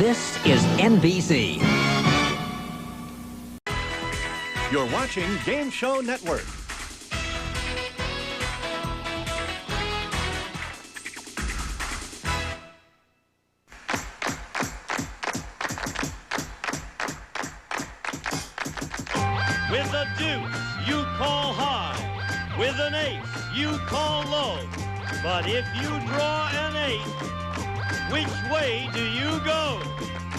This is NBC. You're watching Game Show Network. With a deuce, you call high. With an ace, you call low. But if you draw an ace, which way do you go?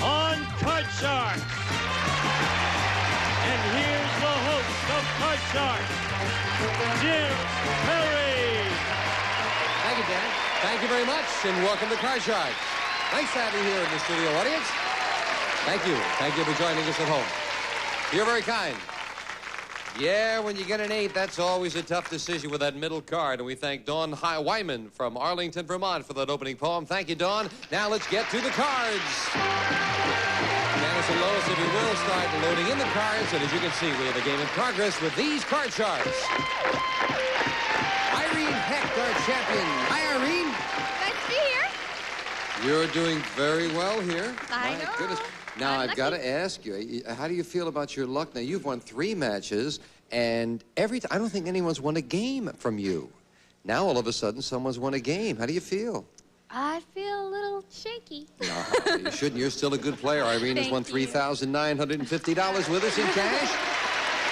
On Card Sharks. And here's the host of Card Sharks, Jim Perry. Thank you, Dan. Thank you very much, and welcome to Card Sharks. Nice to have you here in the studio audience. Thank you. Thank you for joining us at home. You're very kind. Yeah, when you get an 8, that's always a tough decision with that middle card. And we thank Dawn Wyman from Arlington, Vermont for that opening poem. Thank you, Dawn. Now let's get to the cards. Janice and Lois, if you will, start loading in the cards. And as you can see, we have a game in progress with these Card Sharks. Irene Hecht, our champion. Hi, Irene. Nice to be here. You're doing very well here. I know. Goodness. Now, I've got to ask you, how do you feel about your luck? Now, you've won 3 matches, and every time, I don't think anyone's won a game from you. Now, all of a sudden, someone's won a game. How do you feel? I feel a little shaky. No, you shouldn't. You're still a good player. Irene has won $3,950 with us in cash.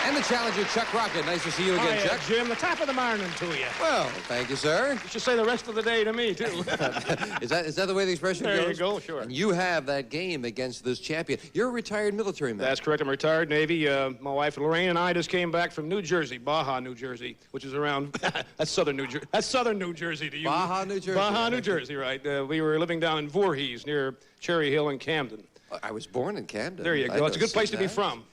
And the challenger, Chuck Rocket. Nice to see you again, Chuck. Jim, the top of the morning to you. Well, thank you, sir. You should say the rest of the day to me, too. Is that the way the expression goes? There you go, sure. And you have that game against this champion. You're a retired military man. That's correct. I'm retired Navy. My wife, Lorraine, and I just came back from New Jersey, Baja, New Jersey, which is around, that's southern New Jersey. That's southern New Jersey to you. Baja, New Jersey. Baja, New Jersey, right. We were living down in Voorhees near Cherry Hill in Camden. I was born in Camden. There you go. It's a good place to be from.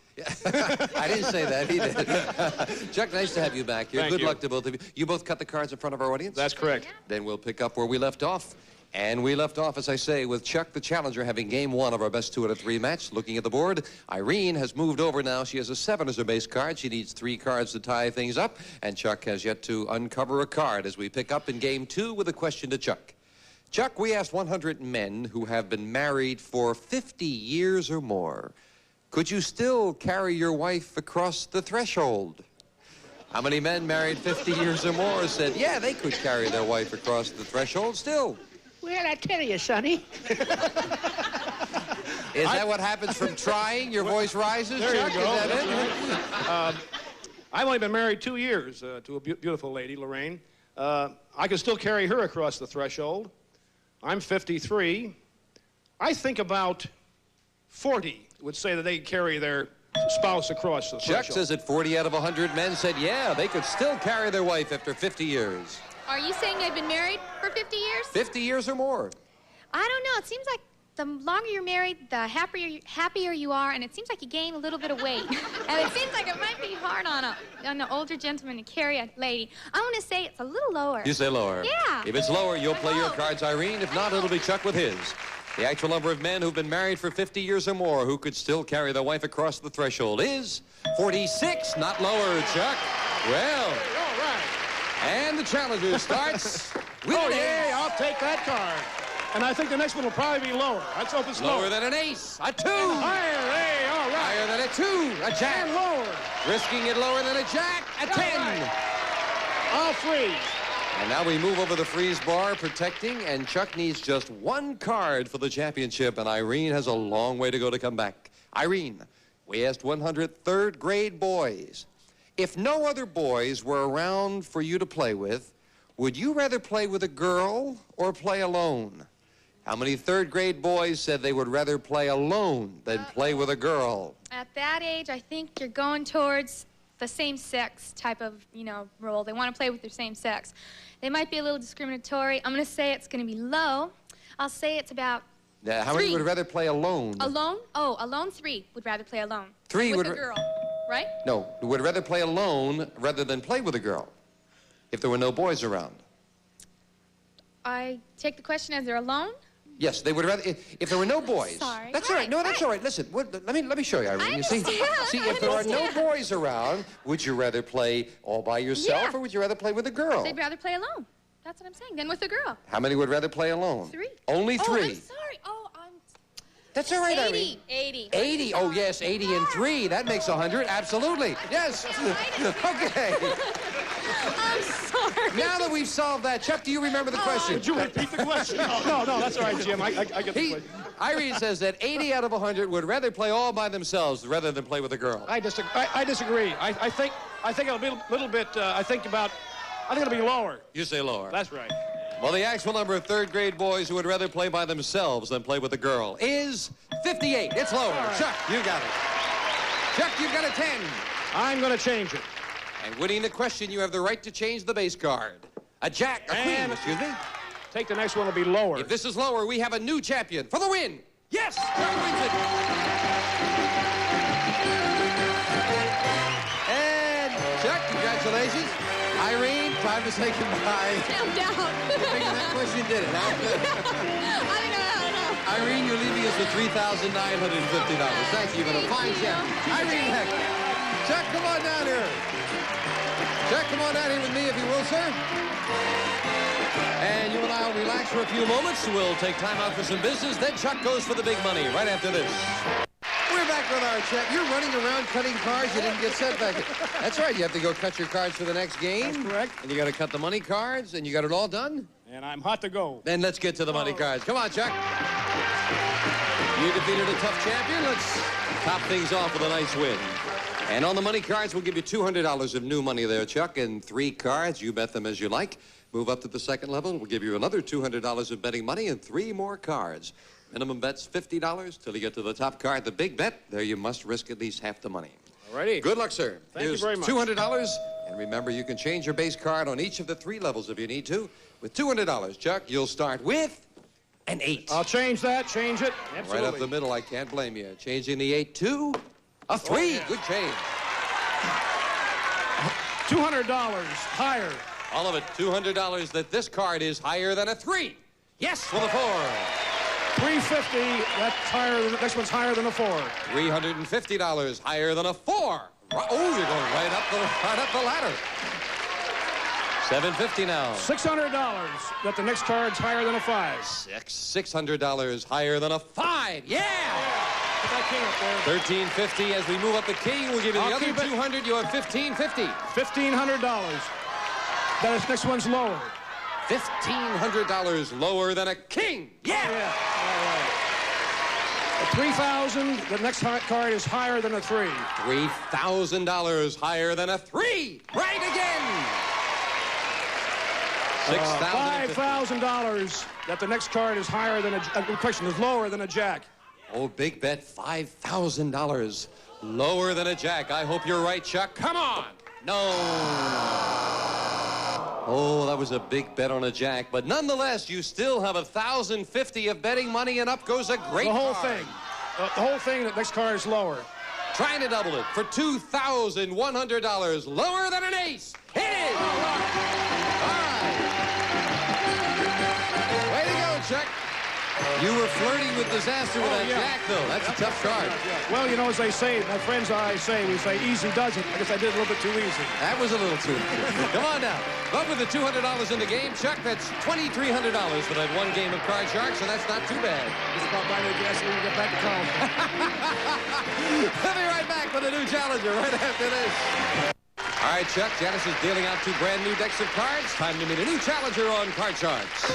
I didn't say that, he did. Chuck, nice to have you back here. Good luck to both of you. You both cut the cards in front of our audience? That's correct. Yeah. Then we'll pick up where we left off. And we left off, as I say, with Chuck the challenger having game 1 of our best 2 out of 3 match. Looking at the board, Irene has moved over now. She has a 7 as her base card. She needs 3 cards to tie things up. And Chuck has yet to uncover a card as we pick up in game 2 with a question to Chuck. Chuck, we asked 100 men who have been married for 50 years or more, could you still carry your wife across the threshold? How many men married 50 years or more said, yeah, they could carry their wife across the threshold still? Well, I tell you, sonny. Is that what happens from trying? Your voice rises, there Chuck? You go. Is that it? I've only been married 2 years to a beautiful lady, Lorraine. I can still carry her across the threshold. I'm 53. I think about 40 would say that they carry their spouse across the threshold. Chuck says that 40 out of 100 men said, yeah, they could still carry their wife after 50 years. Are you saying they've been married for 50 years? 50 years or more. I don't know. It seems like the longer you're married, the happier you are, and it seems like you gain a little bit of weight. And it seems like it might be hard on an older gentleman to carry a lady. I want to say it's a little lower. You say lower? Yeah. If it's lower, you'll play your cards, Irene. If not, it'll be Chuck with his. The actual number of men who've been married for 50 years or more who could still carry their wife across the threshold is 46, not lower, Chuck. Well, All right. and the challenger starts with Oh, an yeah, ace. I'll take that card. And I think the next one will probably be lower. Let's hope it's Lower than an ace, a 2. Higher, hey, all right. Higher than a 2, a jack. And lower. Risking it lower than a jack, a 10. right. All freeze. And now we move over the freeze bar, protecting, and Chuck needs just 1 card for the championship, and Irene has a long way to go to come back. Irene, we asked 100 third-grade boys, if no other boys were around for you to play with, would you rather play with a girl or play alone? How many third-grade boys said they would rather play alone than play with a girl? At that age, I think you're going towards the same-sex type of, role. They want to play with their same sex. They might be a little discriminatory. I'm going to say it's going to be low. I'll say it's about Now, how 3. many would rather play alone? Alone? Oh, alone 3 would rather play alone. 3 with would a girl, right? No, would rather play alone rather than play with a girl if there were no boys around. I take the question as they're alone? Yes, they would rather, if there were no boys. Sorry. That's all right. No, that's all right. Listen, let me show you, Irene. You see, if there are no boys around, would you rather play all by yourself or would you rather play with a girl? They'd rather play alone. That's what I'm saying. Than with a girl. How many would rather play alone? 3. Only 3. Oh, I'm sorry. Oh, That's all right, 80. Irene. 80. 80. Oh, yes, 80 and 3. That makes 100. Absolutely. Yes. Okay. I'm sorry. Now that we've solved that, Chuck, do you remember the question? Would you repeat the question? No, that's all right, Jim. I get the question. Irene says that 80 out of 100 would rather play all by themselves rather than play with a girl. I disagree. I think it'll be a little bit. I think it'll be lower. You say lower. That's right. Well, the actual number of third-grade boys who would rather play by themselves than play with a girl is 58. It's lower. Right. Chuck, you got it. Chuck, you've got a 10. I'm going to change it. And winning the question, you have the right to change the base card. A jack, a queen, excuse me. Take the next one, will be lower. If this is lower, we have a new champion for the win. Yes, Chuck wins it. And Chuck, congratulations. Irene, time to say goodbye. I'm down. You figure that question did it, huh? I don't know. Irene, you're leaving us with $3,950. Thank you. You've been a fine champion. Irene Heck. Chuck, come on down here. Chuck, come on down here with me, if you will, sir. And you and I will relax for a few moments. We'll take time out for some business. Then Chuck goes for the big money right after this. We're back with our chat. You're running around cutting cards. You didn't get set back. That's right. You have to go cut your cards for the next game. That's correct. And you got to cut the money cards, and you got it all done. And I'm hot to go. Then let's get to the money cards. Come on, Chuck. You defeated a tough champion. Let's top things off with a nice win. And on the money cards, we'll give you $200 of new money there, Chuck, and 3 cards. You bet them as you like. Move up to the second level. We'll give you another $200 of betting money and 3 more cards. Minimum bet's $50 till you get to the top card. The big bet, there you must risk at least half the money. All righty. Good luck, sir. Thank you very much. $200. And remember, you can change your base card on each of the 3 levels if you need to. With $200, Chuck, you'll start with an 8. I'll change that. Change it. Absolutely. Right up the middle, I can't blame you. Changing the 8 to a 3. Oh, yeah. Good change. $200 higher. All of it, $200 that this card is higher than a 3. Yes, for the 4. $350. That's higher. The next one's higher than a 4. $350 higher than a 4. Oh, you're going right up the ladder. $750 now. $600. That the next card's higher than a 5. $600 higher than a 5. Yeah! Put that king up there. $1350 as we move up the king. We'll give you the other $200. You have $1550. $1,500. That next one's lower. $1,500 lower than a king. Yeah! All right. $3,000. The next card is higher than a 3. $3,000 higher than a 3. Right again. $5,000. That the next card is higher than a. The question is lower than a jack. Oh, big bet, $5,000 lower than a jack. I hope you're right, Chuck. Come on. No. Oh, that was a big bet on a jack, but nonetheless, you still have $1,050 of betting money, and up goes a great The whole card. thing. The whole thing. The next card is lower. Trying to double it for $2,100 lower than an ace. It is. All right. Way to go, Chuck. You were flirting with disaster with that jack, though. That's a tough card. Well, you know, as they say, my friends and I say, we say easy does it. I guess I did a little bit too easy. That was a little too easy. Come on now. But with the $200 in the game, Chuck, that's $2,300 for that one game of Card Sharks, and that's not too bad. Just about buying the gasoline and get back to college. We'll be right back with a new challenger right after this. All right, Chuck, Janice is dealing out 2 brand new decks of cards. Time to meet a new challenger on Card Sharks.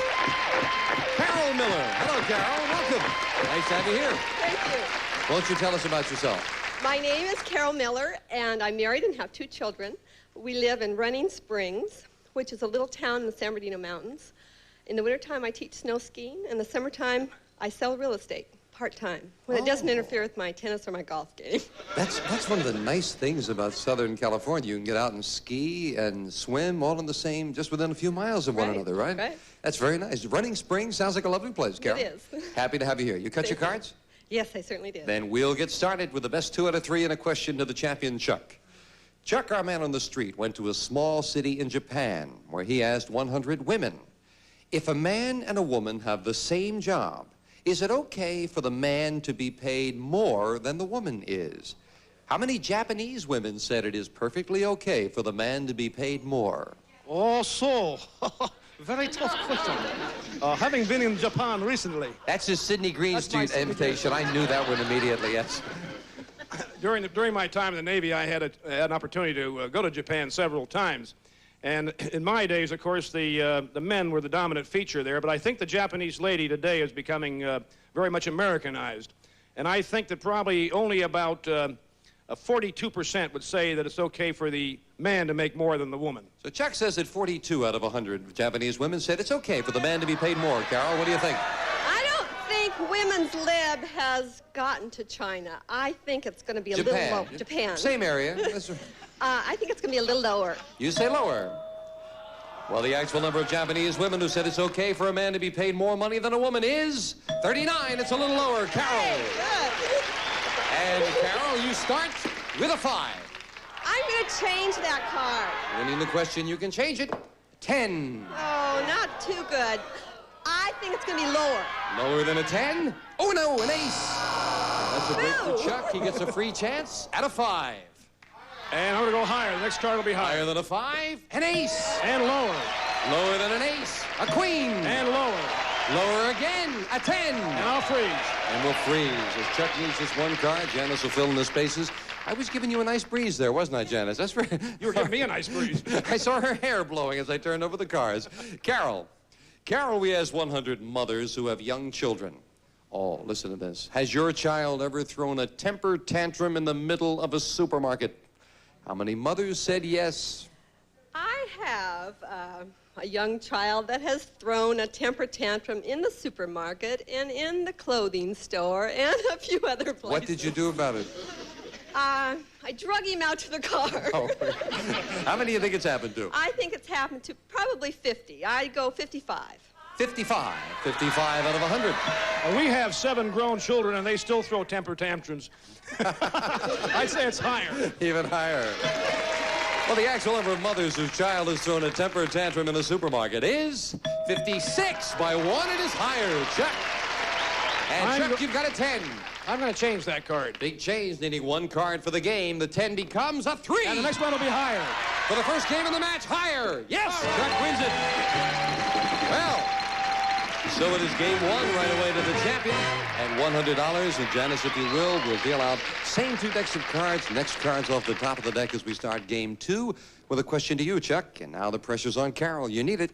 Carol Miller. Hello, Carol. Welcome. Nice to have you here. Thank you. Won't you tell us about yourself? My name is Carol Miller, and I'm married and have 2 children. We live in Running Springs, which is a little town in the San Bernardino Mountains. In the wintertime, I teach snow skiing. In the summertime, I sell real estate part-time, when it doesn't interfere with my tennis or my golf game. That's one of the nice things about Southern California. You can get out and ski and swim all in the same, just within a few miles of one another, right? Right. That's very nice. Running Springs sounds like a lovely place, Carol. It is. Happy to have you here. You cut your cards? Yes, I certainly did. Then we'll get started with the best 2 out of 3 and a question to the champion, Chuck. Chuck, our man on the street, went to a small city in Japan where he asked 100 women, if a man and a woman have the same job, is it okay for the man to be paid more than the woman is? How many Japanese women said it is perfectly okay for the man to be paid more? Oh, so. Very tough question. Having been in Japan recently. That's his Sidney Greenstreet That's my invitation. I knew that one immediately, yes. During my time in the Navy, I had an opportunity to go to Japan several times. And in my days, of course, the men were the dominant feature there, but I think the Japanese lady today is becoming very much Americanized. And I think that probably only about 42% would say that it's okay for the man to make more than the woman. So Chuck says that 42 out of 100 Japanese women said it's okay for the man to be paid more. Carol, what do you think? I don't think women's lib has gotten to China. I think it's going to be a little low. Japan. Same area. I think it's going to be a little lower. You say lower. Well, the actual number of Japanese women who said it's okay for a man to be paid more money than a woman is 39. It's a little lower. Carol. Hey, good. And Carol, you start with a 5. I'm going to change that card. Winning the question, you can change it. 10. Oh, not too good. I think it's going to be lower. Lower than a 10? Oh, no, an ace. That's a break for Chuck. He gets a free chance at a 5. And I'm going to go higher. The next card will be higher. Higher than a 5, an ace. And lower. Lower than an ace, a queen. And lower. Lower again, a 10. And I'll freeze. And we'll freeze. As Chuck needs just one card, Janice will fill in the spaces. I was giving you a nice breeze there, wasn't I, Janice? That's very... You were giving me a nice breeze. I saw her hair blowing as I turned over the cards. Carol. Carol, we asked 100 mothers who have young children. Oh, listen to this. Has your child ever thrown a temper tantrum in the middle of a supermarket? How many mothers said yes? I have a young child that has thrown a temper tantrum in the supermarket and in the clothing store and a few other places. What did you do about it? I drug him out to the car. Oh. How many do you think it's happened to? I think it's happened to probably 50. I go 55. 55. 55 out of 100. We have 7 grown children, and they still throw temper tantrums. I'd say it's higher. Even higher. Well, the actual number of mothers whose child has thrown a temper tantrum in the supermarket is 56. By 1, it is higher. Chuck. And Chuck, you've got a 10. I'm going to change that card. Big change, needing 1 card for the game. The 10 becomes a 3. And the next one will be higher. For the first game of the match, higher. Yes, Chuck wins it. Well, so it is game 1 right away to the champion. And $100. And Janice, if you will deal out same 2 decks of cards. Next cards off the top of the deck as we start game 2 with a question to you, Chuck. And now the pressure's on Carol. You need it.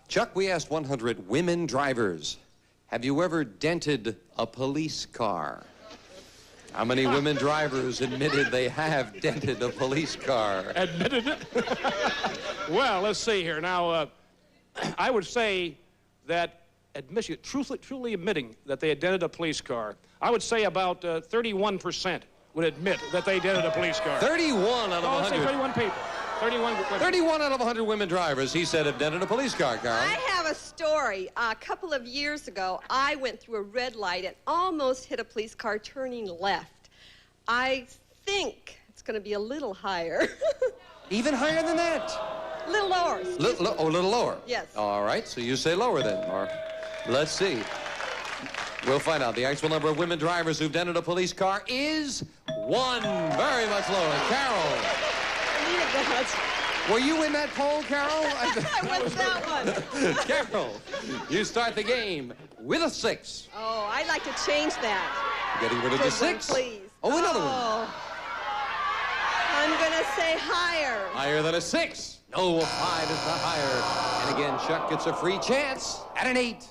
Chuck, we asked 100 women drivers. Have you ever dented a police car? How many women drivers admitted they have dented a police car? Admitted it? Well, let's see here. Now, I would say that truly admitting that they had dented a police car, I would say about 31% would admit that they dented a police car. 31 out of 100. I'd say 31 people. 31 women. 31 out of 100 women drivers, he said, have dented a police car, Carol. I have a story. A couple of years ago, I went through a red light and almost hit a police car turning left. I think it's going to be a little higher. Even higher than that? A little lower. A little lower? Yes. All right, so you say lower then. Or let's see. We'll find out. The actual number of women drivers who've dented a police car is 1. Very much lower. Carol. Were you in that poll, Carol? I was that one. Carol, you start the game with a 6. Oh, I'd like to change that. Getting rid of the Good one, 6? please. Oh, another one. I'm going to say higher. Higher than a 6. No, a 5 is not higher. And again, Chuck gets a free chance at an 8.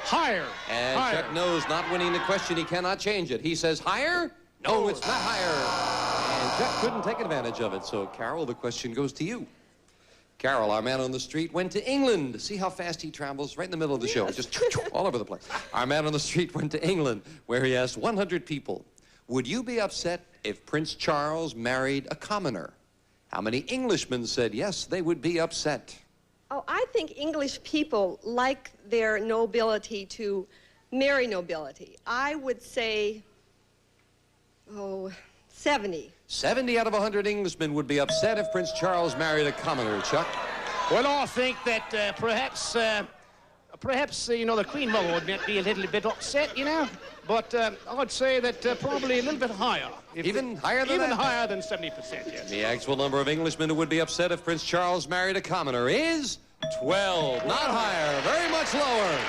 Higher. And higher. Chuck knows, not winning the question, he cannot change it. He says higher? No, it's not higher. And Chuck couldn't take advantage of it. So, Carol, the question goes to you. Carol, our man on the street, went to England. See how fast he travels? Right in the middle of the show. Just all over the place. Our man on the street went to England, where he asked 100 people, would you be upset if Prince Charles married a commoner? How many Englishmen said yes, they would be upset? Oh, I think English people like their nobility to marry nobility. I would say, 70. 70 out of 100 Englishmen would be upset if Prince Charles married a commoner, Chuck. Well, I think that perhaps perhaps, you know, the Queen Mother would be a little bit upset, you know. But I would say that probably a little bit higher. Even higher than Even that? higher than 70%, yes. The actual number of Englishmen who would be upset if Prince Charles married a commoner is 12. Not higher, very much lower.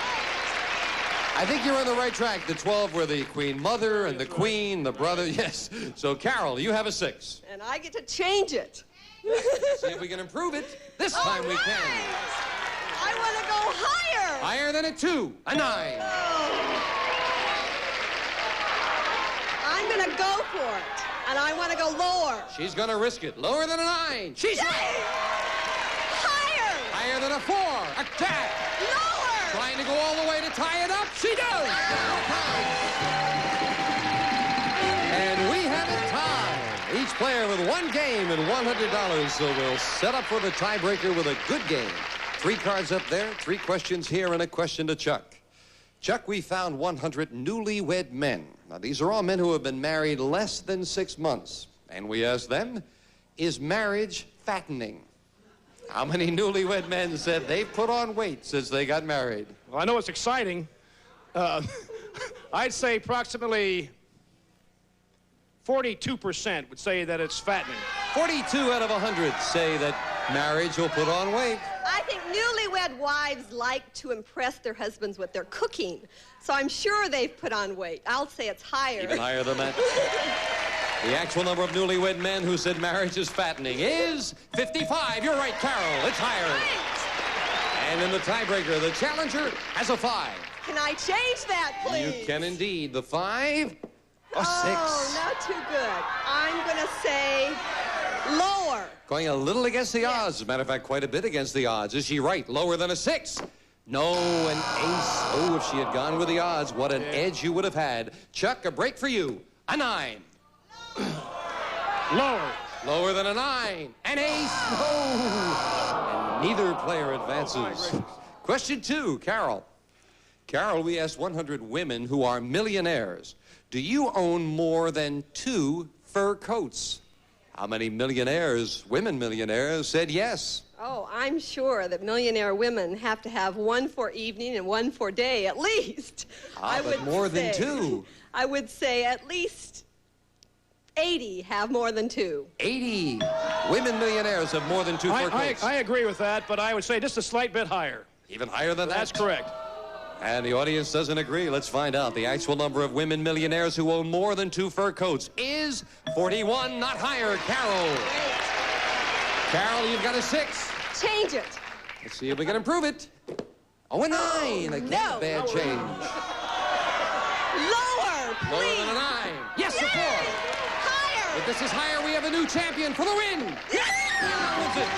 I think you're on the right track. The 12 were the Queen Mother and the Queen, the brother. Yes. So, Carol, you have a 6. And I get to change it. See if we can improve it. This time we can. I want to go higher. Higher than a 2, a 9. I'm going to go for it. And I want to go lower. She's going to risk it. Lower than a 9. She's right. Higher. Higher than a 4, a jack. Lower. Trying to go all the way to tie it up. She does. And we have it tied. Each player with 1 game and $100. So we'll set up for the tiebreaker with a good game. 3 cards up there, 3 questions here, and a question to Chuck. Chuck, we found 100 newlywed men. Now, these are all men who have been married less than 6 months. And we asked them, is marriage fattening? How many newlywed men said they've put on weight since they got married? Well, I know it's exciting. I'd say approximately 42% would say that it's fattening. 42 out of 100 say that marriage will put on weight. I think newlywed wives like to impress their husbands with their cooking. So I'm sure they've put on weight. I'll say it's higher. Even higher than that. The actual number of newlywed men who said marriage is fattening is 55. You're right, Carol. It's higher. Right. And in the tiebreaker, the challenger has a 5. Can I change that, please? You can indeed. The 5, a 6. Oh, not too good. I'm going to say lower. Going a little against the odds. As a matter of fact, quite a bit against the odds. Is she right? Lower than a 6. No, an ace. Oh, if she had gone with the odds, what an edge you would have had. Chuck, a break for you. A 9. Lower. Lower than a 9. An ace. No. And neither player advances. Question 2, Carol. Carol, we asked 100 women who are millionaires. Do you own more than 2 fur coats? How many millionaires, women millionaires, said yes? Oh, I'm sure that millionaire women have to have 1 for evening and 1 for day, at least. But more than 2. I would say at least 80 have more than 2. 80 women millionaires have more than 2 fur coats. I agree with that, but I would say just a slight bit higher. Even higher than that? That's correct. And the audience doesn't agree. Let's find out. The actual number of women millionaires who own more than 2 fur coats is 41, not higher. Carol. Carol, you've got a 6. Change it. Let's see if we can improve it. Oh, a 9. Again, no. bad change. Lower, please. Lower than a 9. Yes, a 4. Higher. If this is higher, we have a new champion for the win. Yes! That's it.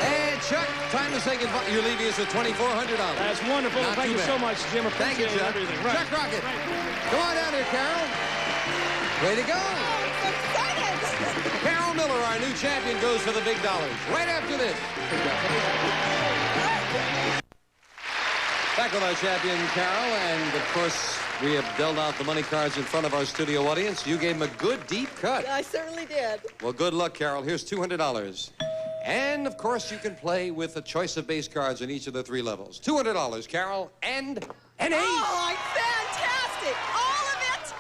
And Chuck, time to say goodbye. You're leaving us with $2,400. That's wonderful. Not Thank too you bad. so much, Jim. Thank you, Appreciate Chuck. everything. Right. Chuck Rocket. Right. Come on down here, Carol. Way to go. Carol Miller, our new champion, goes for the big dollars. Right after this. Back with our champion, Carol, and of course, we have dealt out the money cards in front of our studio audience. You gave him a good, deep cut. I certainly did. Well, good luck, Carol. Here's $200. And, of course, you can play with a choice of base cards in each of the 3 levels. $200, Carol, and an ace. Oh, fantastic. All of it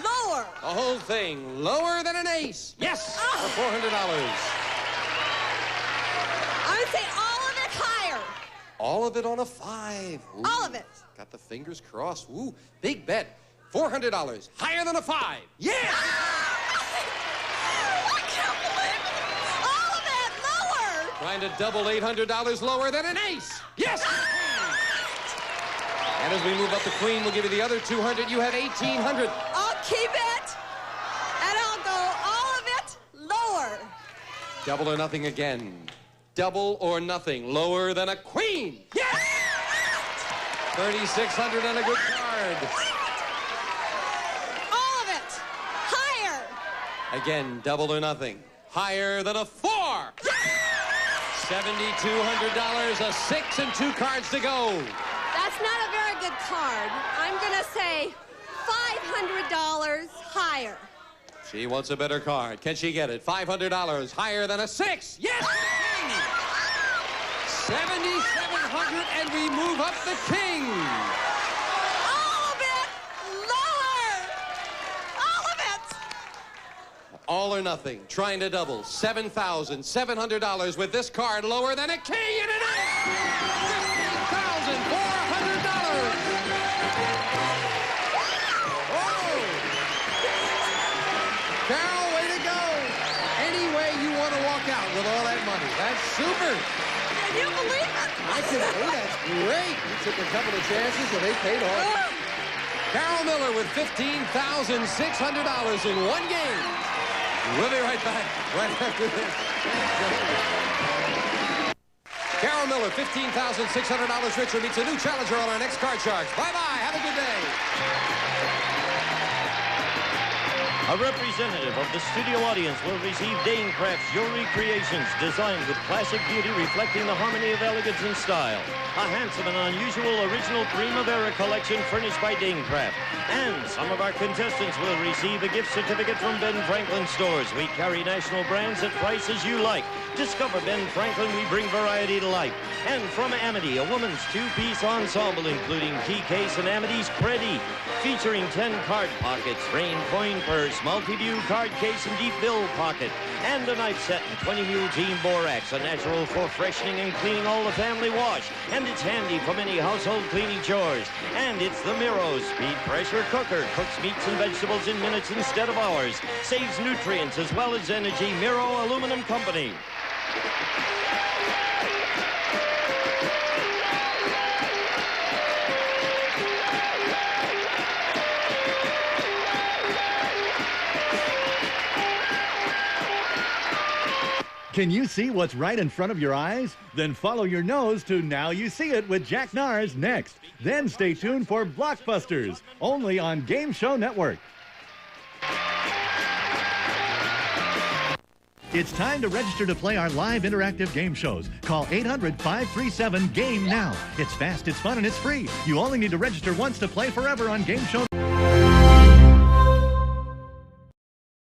lower. The whole thing lower than an ace. Yes, for $400. I would say all of it higher. All of it on a 5. Ooh, All of it. Got the fingers crossed. Ooh, big bet. $400. Higher than a 5. Yeah! I can't believe it. All of it lower. Trying to double $800 lower than an ace. Yes! And as we move up the queen, we'll give you the other 200. You have 1,800. I'll keep it. And I'll go all of it lower. Double or nothing again. Double or nothing. Lower than a queen. Yes! 3,600 and a good card. All of it higher. Again, double or nothing. Higher than a 4. $7,200, a 6 and 2 cards to go. That's not a very good card. I'm going to say $500 higher. She wants a better card. Can she get it? $500 higher than a 6. Yes! $7,700, and we move up the king. All of it lower. All of it. All or nothing, trying to double. $7,700 with this card lower than a king, and it is $15,400. Oh! Carol, way to go. Any way you want to walk out with all that money. That's super. Can you believe it? I can say that's great. You took a couple of chances and they paid off. Carol Miller with $15,600 in one game. We'll be right back right after this. Carol Miller, $15,600 richer, meets a new challenger on our next Card Sharks. Bye-bye. Have a good day. A representative of the studio audience will receive Dane Craft's jewelry creations designed with classic beauty reflecting the harmony of elegance and style. A handsome and unusual original Primavera collection furnished by Dane Craft. And some of our contestants will receive a gift certificate from Ben Franklin Stores. We carry national brands at prices you like. Discover Ben Franklin, we bring variety to life. And from Amity, a woman's two-piece ensemble including key case and Amity's Pretty, featuring 10 card pockets, rain coin purse, multi-view card case and deep bill pocket, and a knife set and 20 mule team borax, a natural for freshening and cleaning all the family wash. And it's handy for many household cleaning chores. And it's the Miro Speed Pressure Cooker. Cooks meats and vegetables in minutes instead of hours. Saves nutrients as well as energy. Miro Aluminum Company. Can you see what's right in front of your eyes? Then follow your nose to Now You See It with Jack Nars next. Then stay tuned for Blockbusters, only on Game Show Network. It's time to register to play our live interactive game shows. Call 800-537-GAME now. It's fast, it's fun, and it's free. You only need to register once to play forever on Game Show.